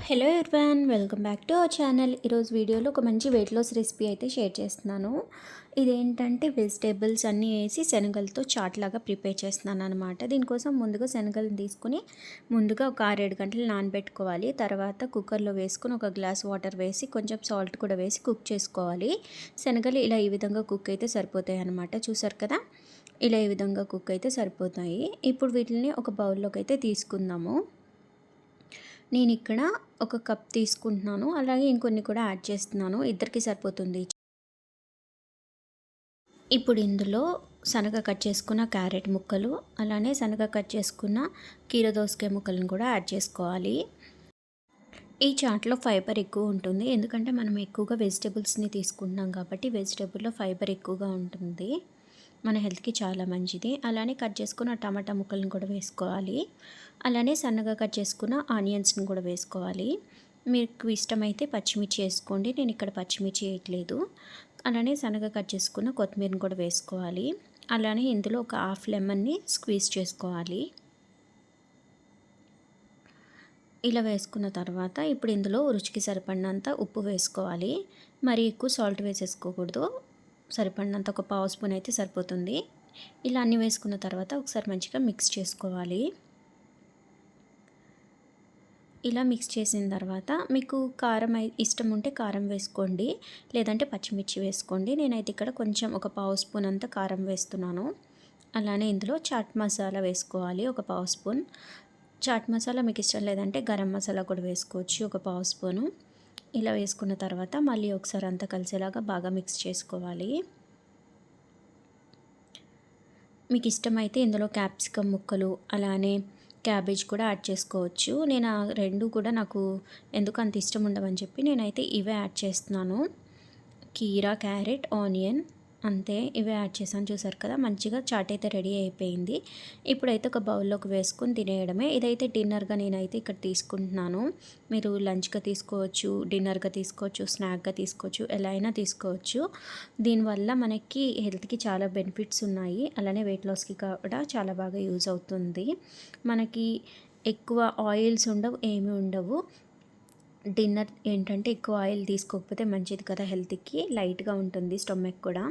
Hello everyone, welcome back to our channel. ఈరోజు వీడియోలో ఒక మంచి వెయిట్ లాస్ రెసిపీ అయితే షేర్ చేస్తున్నాను. ఇదేంటంటే వెజిటేబుల్స్ అన్నీ వేసి శనగలతో చాట్ లాగా ప్రిపేర్ చేస్తున్నాను అనమాట. దీనికోసం ముందుగా శనగలను తీసుకుని ముందుగా ఒక 6-7 గంటలు నానబెట్టుకోవాలి. తర్వాత కుక్కర్లో వేసుకుని ఒక గ్లాస్ వాటర్ వేసి కొంచెం సాల్ట్ కూడా వేసి కుక్ చేసుకోవాలి. శనగలు ఇలా ఈ విధంగా కుక్ అయితే సరిపోతాయి అనమాట. చూసారు కదా, ఇలా ఈ విధంగా కుక్ అయితే సరిపోతాయి. ఇప్పుడు వీటిని ఒక బౌల్లోకి అయితే తీసుకుందాము. నేను ఇక్కడ ఒక కప్ తీసుకుంటున్నాను, అలాగే ఇంకొన్ని కూడా యాడ్ చేస్తున్నాను, ఇద్దరికి సరిపోతుంది. ఇప్పుడు ఇందులో శనగ కట్ చేసుకున్న క్యారెట్ ముక్కలు, అలానే శనగ కట్ చేసుకున్న కీరదోసకాయ ముక్కలను కూడా యాడ్ చేసుకోవాలి. ఈ చాట్లో ఫైబర్ ఎక్కువ ఉంటుంది, ఎందుకంటే మనం ఎక్కువగా వెజిటేబుల్స్ని తీసుకుంటున్నాం కాబట్టి వెజిటేబుల్లో ఫైబర్ ఎక్కువగా ఉంటుంది, మన హెల్త్కి చాలా మంచిది. అలానే కట్ చేసుకున్న టమాటా ముక్కలను కూడా వేసుకోవాలి. అలానే సన్నగా కట్ చేసుకున్న ఆనియన్స్ని కూడా వేసుకోవాలి. మీకు ఇష్టమైతే పచ్చిమిర్చి వేసుకోండి, నేను ఇక్కడ పచ్చిమిర్చి వేయట్లేదు. అలానే సన్నగా కట్ చేసుకున్న కొత్తిమీరని కూడా వేసుకోవాలి. అలానే ఇందులో ఒక హాఫ్ లెమన్ని స్క్వీజ్ చేసుకోవాలి. ఇలా వేసుకున్న తర్వాత ఇప్పుడు ఇందులో రుచికి సరిపడినంత ఉప్పు వేసుకోవాలి. మరి ఎక్కువ సాల్ట్ వేసేసుకోకూడదు, సరిపడినంత ఒక పావు స్పూన్ అయితే సరిపోతుంది. ఇలా అన్నీ వేసుకున్న తర్వాత ఒకసారి మంచిగా మిక్స్ చేసుకోవాలి. ఇలా మిక్స్ చేసిన తర్వాత మీకు కారం ఇష్టం ఉంటే కారం వేసుకోండి, లేదంటే పచ్చిమిర్చి వేసుకోండి. నేనైతే ఇక్కడ కొంచెం ఒక పావు స్పూన్ అంత కారం వేస్తున్నాను. అలానే ఇందులో చాట్ మసాలా వేసుకోవాలి, ఒక పావు స్పూన్. చాట్ మసాలా మీకు ఇష్టం లేదంటే గరం మసాలా కూడా వేసుకోవచ్చు, ఒక పావు స్పూను. ఇలా వేసుకున్న తర్వాత మళ్ళీ ఒకసారి అంతా కలిసేలాగా బాగా మిక్స్ చేసుకోవాలి. మీకు ఇష్టమైతే ఇందులో క్యాప్సికమ్ ముక్కలు, అలానే క్యాబేజ్ కూడా యాడ్ చేసుకోవచ్చు. నేను ఆ రెండు కూడా నాకు ఎందుకు అంత ఇష్టం ఉండవని చెప్పి నేనైతే ఇవే యాడ్ చేస్తున్నాను. కీరా, క్యారెట్, ఆనియన్, అంతే, ఇవే యాడ్ చేశాను. చూసారు కదా, మంచిగా చాట్ అయితే రెడీ అయిపోయింది. ఇప్పుడైతే ఒక బౌల్లోకి వేసుకొని తినేయడమే. ఇదైతే డిన్నర్గా నేనైతే ఇక్కడ తీసుకుంటున్నాను. మీరు లంచ్గా తీసుకోవచ్చు, డిన్నర్గా తీసుకోవచ్చు, స్నాక్గా తీసుకోవచ్చు, ఎలా అయినా తీసుకోవచ్చు. దీనివల్ల మనకి హెల్త్కి చాలా బెనిఫిట్స్ ఉన్నాయి, అలానే వెయిట్ లాస్కి కూడా చాలా బాగా యూజ్ అవుతుంది. మనకి ఎక్కువ ఆయిల్స్ ఉండవు, ఏమీ ఉండవు. డిన్నర్ ఏంటంటే ఎక్కువ ఆయిల్ తీసుకోకపోతే మంచిది కదా, హెల్త్కి లైట్గా ఉంటుంది స్టొమక్ కూడా.